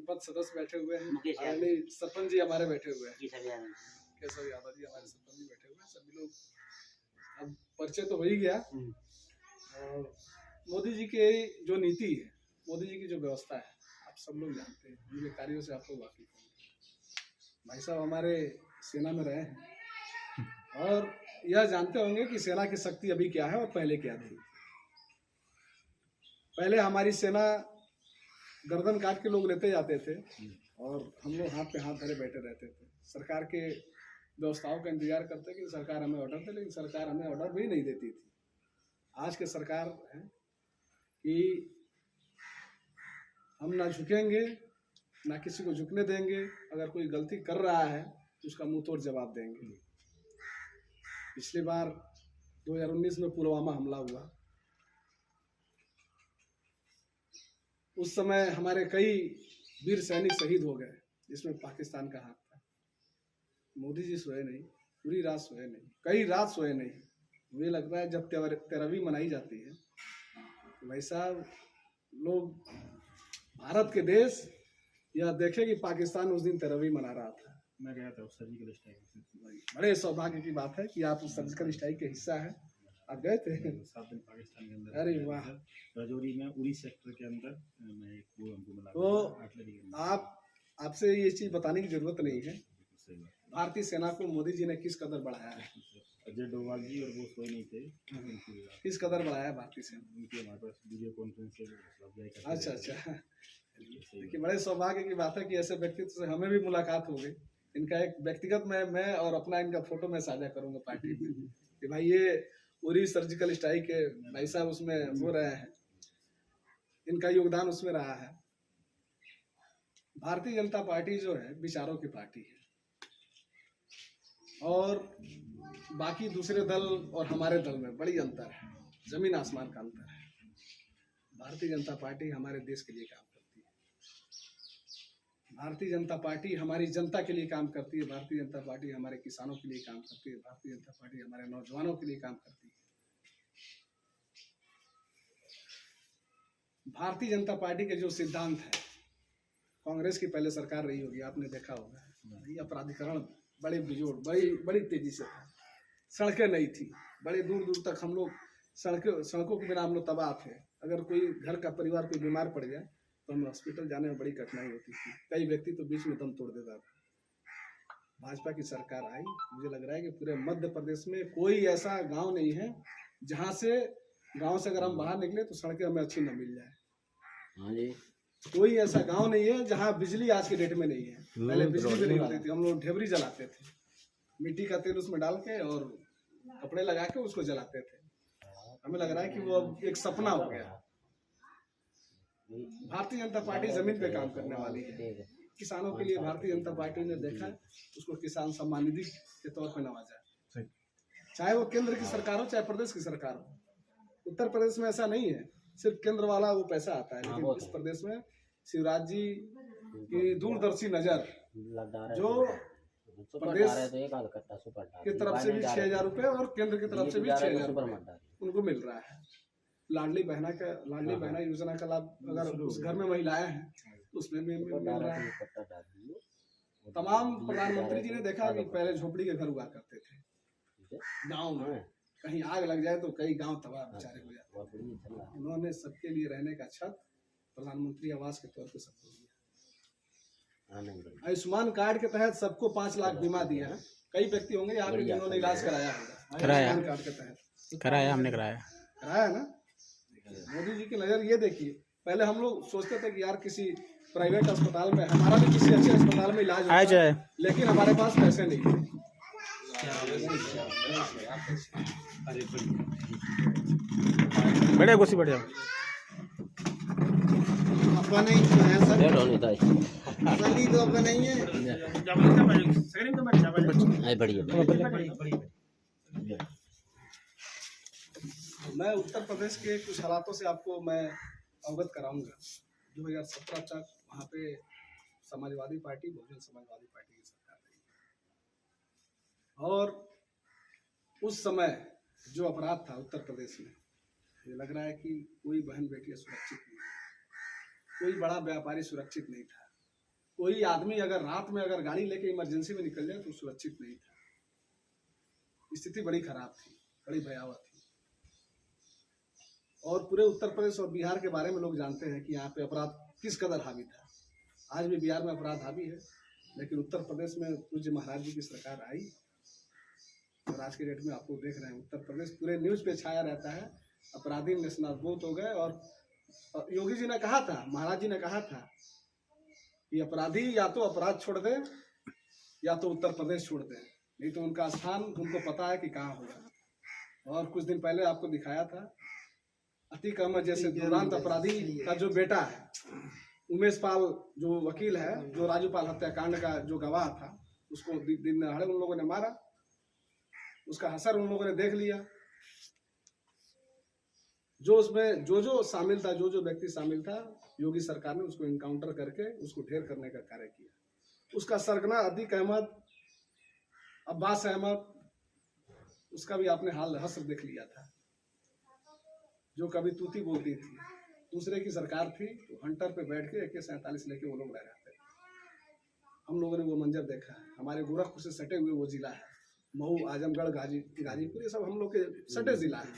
जनपद सदस्य बैठे हुए हैं, आदरणीय सरपंच जी हमारे बैठे हुए हैं, केशव यादव जी हमारे सरपंच जी बैठे हुए हैं। सभी लोग, अब परिचय तो हो ही गया। और मोदी जी की जो नीति है, मोदी जी की जो व्यवस्था है, आप सब लोग जानते हैं, उनके कार्यों से आप लोग वाकिफ होंगे। भाई साहब हमारे सेना में रहे हैं और यह जानते होंगे कि सेना की शक्ति अभी क्या है और पहले क्या थी। पहले हमारी सेना गर्दन काट के लोग लेते जाते थे और हम लोग हाथ पे हाथ धरे बैठे रहते थे, सरकार के व्यवस्थाओं का इंतजार करते कि सरकार हमें ऑर्डर दे, लेकिन सरकार हमें ऑर्डर भी नहीं देती थी। आज के सरकार है कि हम ना झुकेंगे, ना किसी को झुकने देंगे। अगर कोई गलती कर रहा है तो उसका मुंह तोड़ जवाब देंगे। पिछली बार 2019 में पुलवामा हमला हुआ, उस समय हमारे कई वीर सैनिक शहीद हो गए, जिसमें पाकिस्तान का हाथ था। मोदी जी सोए नहीं, पूरी रात सोए नहीं, कई रात सोए नहीं। मुझे लगता है जब तेरहवीं मनाई जाती है तो भाई साहब लोग भारत के देश यह देखे कि पाकिस्तान उस दिन तेरहवीं मना रहा था। मैं गया था सर्जिकल स्ट्राइक। बड़े सौभाग्य की बात है कि आप उस सर्जिकल स्ट्राइक के हिस्सा हैं। आप गए थे? 7 दिन पाकिस्तान के अंदर। अरे वाह। राजौरी में उरी सेक्टर के अंदर मैं एक वो हमको मिला। तो आपसे ये चीज बताने की जरूरत नहीं है, भारतीय सेना को मोदी जी ने किस कदर बढ़ाया है। अजय डोभाल जी और वो सोए नहीं थे, किस कदर बढ़ाया है भारतीय सेना, उनके हमारे पास वीडियो कॉन्फ्रेंस से। अच्छा। देखिए बड़े सौभाग्य की बात है कि ऐसे व्यक्तित्व से हमें भी मुलाकात हो गई। इनका एक व्यक्तिगत मैं और अपना इनका फोटो मैं साझा करूंगा पार्टी में कि भाई ये उरी सर्जिकल स्ट्राइक के भाई साहब उसमें हो रहे हैं, इनका योगदान उसमें रहा है। भारतीय जनता पार्टी जो है विचारों की पार्टी है और बाकी दूसरे दल और हमारे दल में बड़ी अंतर है, जमीन आसमान का अंतर है। भारतीय जनता पार्टी हमारे देश के लिए काम करती है, भारतीय जनता पार्टी हमारी जनता के लिए काम करती है, भारतीय जनता पार्टी हमारे किसानों के लिए काम करती है, भारतीय जनता पार्टी हमारे नौजवानों के लिए काम करती है। भारतीय जनता पार्टी के जो सिद्धांत है, कांग्रेस की पहले सरकार रही होगी, आपने देखा होगा, अपराधीकरण बड़े बिजोड़ बड़ी तेजी से था, सड़कें नहीं थी, बड़े दूर दूर तक हम लोग सड़कों के बिना हम लोग तबाह थे। अगर कोई घर का परिवार कोई बीमार पड़ जाए तो हमें हॉस्पिटल जाने में बड़ी कठिनाई होती थी, कई व्यक्ति तो बीच में दम तोड़ देता था। भाजपा की सरकार आई, मुझे लग रहा है कि पूरे मध्य प्रदेश में कोई ऐसा गांव नहीं है जहां से गांव से अगर हम बाहर निकले तो सड़कें हमें अच्छी न मिल जाए। कोई ऐसा गांव नहीं है जहां बिजली आज के डेट में नहीं है। पहले बिजली भी नहीं होती थी, हम लोग ढेबरी जलाते थे, मिट्टी का तेल उसमें डाल के और कपड़े लगा के उसको जलाते थे। हमें लग रहा है कि वो अब एक सपना हो गया। भारतीय जनता पार्टी जमीन पे काम करने वाली है। किसानों के लिए भारतीय जनता पार्टी ने देखा है, उसको किसान सम्मान निधि के तौर पर नवाजा, चाहे वो केंद्र की सरकार हो चाहे प्रदेश की सरकार हो। उत्तर प्रदेश में ऐसा नहीं है, सिर्फ केंद्र वाला वो पैसा आता है, लेकिन इस प्रदेश में शिवराज जी की दूरदर्शी नजर जो प्रदेश की तरफ से भी 6,000 रुपए और केंद्र की तरफ से भी 6,000 रुपए उनको मिल रहा है। लाडली बहना योजना का लाभ अगर उस घर में महिलाएं हैं तो उसमें भी मिल रहा है। तमाम प्रधानमंत्री जी ने देखा कि पहले झोपड़ी के घर हुआ करते थे गाँव में, कहीं आग लग जाए तो कई गांव तबाह बेचारे हो जाते हैं। उन्होंने सबके लिए रहने का छत प्रधानमंत्री आवास के तौर पर सबको दिया। आयुष्मान कार्ड के तहत सबको 5 लाख बीमा दिया है। कई व्यक्ति होंगे यहाँ पे जिन्होंने इलाज कराया होगा आयुष्मान कार्ड के तहत। कराया हमने कराया ना। मोदी जी की नजर ये देखिए, पहले हम लोग सोचते थे कि यार किसी प्राइवेट अस्पताल में, हमारा भी किसी अच्छे अस्पताल में इलाज होता है, लेकिन हमारे पास पैसे नहीं थे। बढ़िया कुछ बढ़िया मैं उत्तर प्रदेश के कुछ हालातों से आपको मैं अवगत कराऊंगा। 2017 तक वहाँ पे समाजवादी पार्टी, बहुजन समाजवादी पार्टी की सरकार रही और उस समय जो अपराध था उत्तर प्रदेश में, मुझे लग रहा है कि कोई बहन बेटी सुरक्षित नहीं, कोई बड़ा व्यापारी सुरक्षित नहीं था। कोई आदमी अगर रात में अगर गाड़ी लेके इमरजेंसी में निकल जाए तो सुरक्षित नहीं था। स्थिति बड़ी खराब थी, बड़ी भयावह थी। और पूरे उत्तर प्रदेश और बिहार के बारे में लोग जानते हैं कि यहाँ पे अपराध किस कदर हावी था। आज भी बिहार में अपराध हावी है, लेकिन उत्तर प्रदेश में पूज्य महाराज जी की सरकार आई और आज के डेट में आपको देख रहे हैं उत्तर प्रदेश पूरे न्यूज पे छाया रहता है। अपराधी नेशनलाइज हो गए और योगी जी ने कहा था, महाराज जी ने कहा था कि अपराधी या तो अपराध छोड़ दे या तो उत्तर प्रदेश छोड़ दे, नहीं तो उनका स्थान उनको पता है कि कहाँ होगा। और कुछ दिन पहले आपको दिखाया था अतीक अहमद जैसे दुरांत अपराधी का जो बेटा है उमेश पाल, जो वकील है, जो राजू पाल हत्याकांड का जो गवाह था, उसको दिन दहाड़े उन लोगों ने मारा। उसका असर उन लोगों ने देख लिया। जो उसमें जो शामिल था, जो व्यक्ति शामिल था, योगी सरकार ने उसको इनकाउंटर करके उसको ढेर करने का कार्य किया। उसका सरगना अतीक अहमद, अब्बास अहमद, उसका भी आपने हाल हस्र देख लिया था। जो कभी तूती बोलती थी, दूसरे की सरकार थी तो हंटर पे बैठ के AK-47 लेके वो लोग रह रहे थे। हम लोगों ने वो मंजर देखा है। हमारे गोरखपुर से सटे हुए वो जिला है, मऊ, आजमगढ़, गाजीपुर, ये सब हम लोग के सटे जिला है।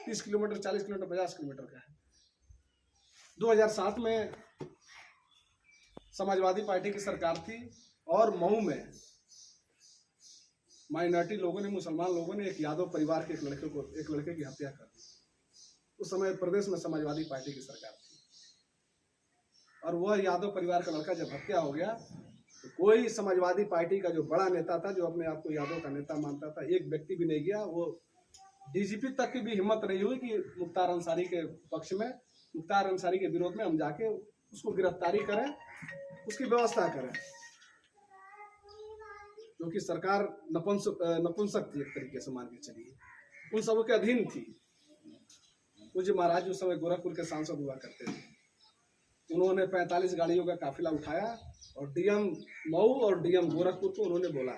30 किलोमीटर, 40 किलोमीटर, 50 किलोमीटर का है। 2007 में समाजवादी पार्टी की सरकार थी और मऊ में माइनॉरिटी लोगों ने, मुसलमान लोगों ने एक यादव परिवार के एक लड़के की हत्या कर दी। उस समय प्रदेश में समाजवादी पार्टी की सरकार थी और वह यादव परिवार का लड़का जब हत्या हो गया तो कोई समाजवादी पार्टी का जो बड़ा नेता था, जो अपने आप को यादव का नेता मानता था, एक व्यक्ति भी नहीं गया। वो DGP तक की भी हिम्मत नहीं हुई कि मुख्तार अंसारी के पक्ष में, मुख्तार अंसारी के विरोध में हम जाके उसको गिरफ्तारी करें, उसकी व्यवस्था करें, क्योंकि सरकार नपुंसक थी, एक तरीके से मान के चलिए, उन सबों के अधीन थी। पूज्य महाराज उस समय गोरखपुर के सांसद हुआ करते थे। उन्होंने 45 गाड़ियों का काफिला उठाया और DM मऊ और DM गोरखपुर को उन्होंने बोला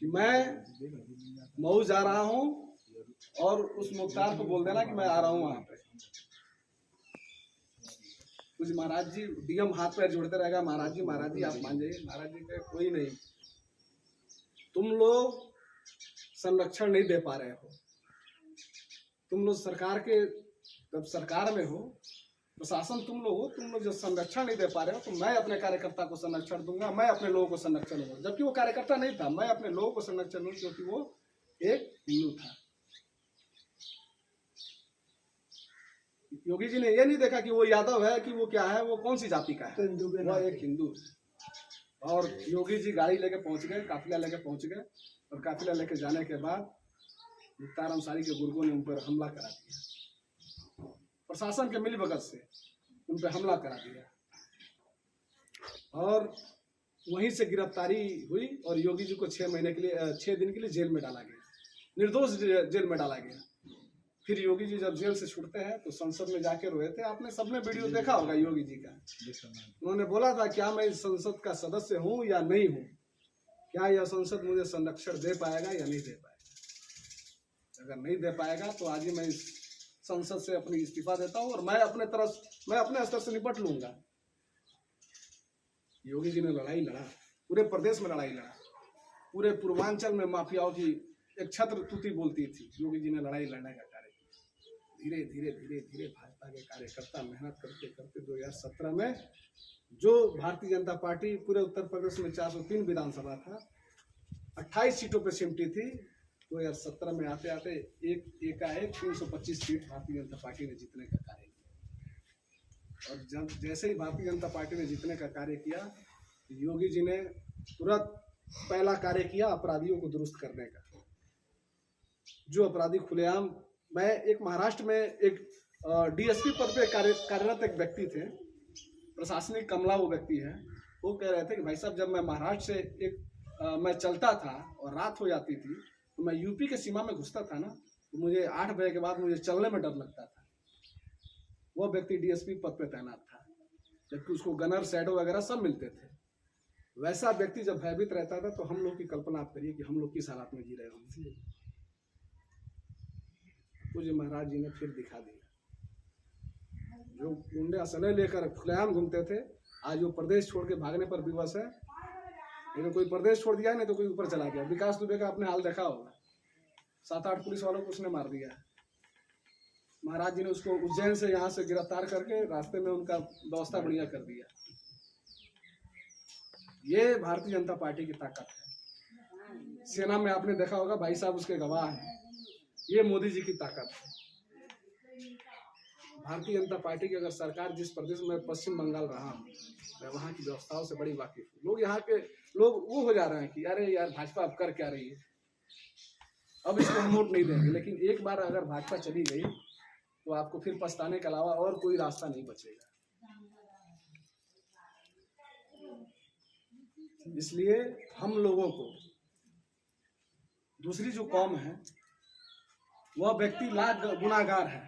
कि मैं मऊ जा रहा हूं और उस मुख्तार को बोल देना कि मैं आ रहा हूं वहां पे। पूज्य महाराज जी, DM हाथ पैर जोड़ते रहेगा, महाराज जी आप मान जाइए। महाराज जी कहे कोई नहीं, तुम लोग संरक्षण नहीं दे पा रहे हो, तुम लोग सरकार के, जब सरकार में हो, प्रशासन तुम लोग जो संरक्षण नहीं दे पा रहे हो, तो मैं अपने कार्यकर्ता को संरक्षण दूंगा, मैं अपने लोगों को संरक्षण दूंगा। जबकि वो कार्यकर्ता नहीं था, मैं अपने लोगों को संरक्षण दूंगा, क्योंकि वो एक हिंदू था। योगी जी ने ये नहीं देखा कि वो यादव है कि वो क्या है, वो कौन सी जाति का है, वो एक हिंदू है। और योगी जी गाड़ी लेके पहुंच गए, काफिला लेके पहुंच गए और काफिला लेके जाने के बाद मुख्तार अंसारी के गुर्गों ने उन पर हमला करा दिया। प्रशासन के मिलीभगत से उन पर हमला करा दिया और वहीं से गिरफ्तारी हुई और योगी जी को 6 दिन के लिए जेल में डाला गया, निर्दोष जेल में डाला गया। फिर योगी जी जब जेल से छूटते हैं तो संसद में जाके रोए थे। आपने सबने वीडियो देखा होगा योगी जी का। उन्होंने बोला था, क्या मैं इस संसद का सदस्य हूं या नहीं हूं, क्या यह संसद मुझे संरक्षण दे पाएगा या नहीं दे पाएगा। अगर नहीं दे पाएगा तो आज ही मैं इस संसद से अपनी इस्तीफा देता हूं और मैं अपने स्तर से निपट लूंगा। योगी जी ने लड़ाई लड़ा, पूरे प्रदेश में लड़ाई लड़ा, पूरे पूर्वांचल में माफियाओं की एक छत्र तूती बोलती थी। योगी जी ने लड़ाई लड़ने का कार्य किया। धीरे धीरे धीरे धीरे भाजपा के कार्यकर्ता मेहनत करते करते 2017 में जो भारतीय जनता पार्टी पूरे उत्तर प्रदेश में 403 विधानसभा था, 28 सीटों पर सिमटी थी। 2017 में आते आते एकाएक 325 सीट भारतीय जनता पार्टी ने जीतने का कार्य किया। और जब जैसे ही भारतीय जनता पार्टी ने जीतने का कार्य किया, योगी जी ने तुरंत पहला कार्य किया अपराधियों को दुरुस्त करने का। जो अपराधी खुलेआम, मैं एक महाराष्ट्र में एक DSP पद पे कार्यरत एक व्यक्ति थे, प्रशासनिक कमला वो व्यक्ति है, वो कह रहे थे कि भाई साहब, जब मैं महाराष्ट्र से मैं चलता था और रात हो जाती थी तो मैं यूपी के सीमा में घुसता था ना, तो मुझे 8 बजे के बाद मुझे चलने में डर लगता था। वो व्यक्ति DSP पद पे तैनात था, जबकि उसको गनर, शैडो वगैरह सब मिलते थे। वैसा व्यक्ति जब भयभीत रहता था तो हम लोग की कल्पना आप करिए कि हम लोग किस हालात में जी रहे होंगे। पूज्य महाराज जी ने फिर दिखा दिया। जो गुंडे असले लेकर खुलेआम घूमते थे, आज वो प्रदेश छोड़ के भागने पर विवश है। नहीं तो कोई प्रदेश छोड़ दिया, नहीं तो कोई ऊपर चला गया। विकास दुबे का आपने हाल देखा होगा, 7-8 पुलिस वालों को उसने मार दिया। महाराज जी ने उसको उज्जैन से यहाँ से गिरफ्तार करके रास्ते में उनका व्यवस्था बढ़िया कर दिया। ये भारतीय जनता पार्टी की ताकत है। सेना में आपने देखा होगा, भाई साहब उसके गवाह हैं। ये मोदी जी की ताकत है। भारतीय जनता पार्टी की अगर सरकार जिस प्रदेश में पश्चिम बंगाल रहा हूँ, मैं वहाँ की व्यवस्थाओं से बड़ी वाकिफ हूँ। लोग यहाँ के लोग वो हो जा रहे हैं कि अरे यार भाजपा अब कर क्या रही है, अब इसको हम वोट नहीं देंगे। लेकिन एक बार अगर भाजपा चली गई तो आपको फिर पछताने के अलावा और कोई रास्ता नहीं बचेगा। इसलिए हम लोगों को, दूसरी जो कौम है वह व्यक्ति लाख गुनाहगार है,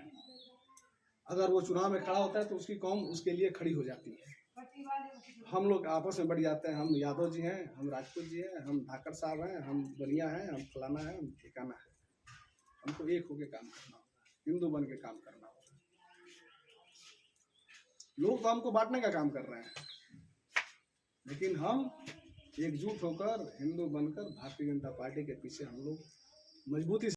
अगर वो चुनाव में खड़ा होता है तो उसकी कौम उसके लिए खड़ी हो जाती है। हम लोग आपस में बढ़ जाते हैं, हम यादव जी हैं, हम राजपूत जी हैं, हम धाकड़ साहब हैं, हम बनिया हैं, हम फलाना है, हम ठिकाना है। हमको एक होके काम करना होगा, हिंदू बन के काम करना होगा। लोग तो हमको बांटने का काम कर रहे हैं, लेकिन हम एकजुट होकर हिंदू बनकर भारतीय जनता पार्टी के पीछे हम लोग मजबूती से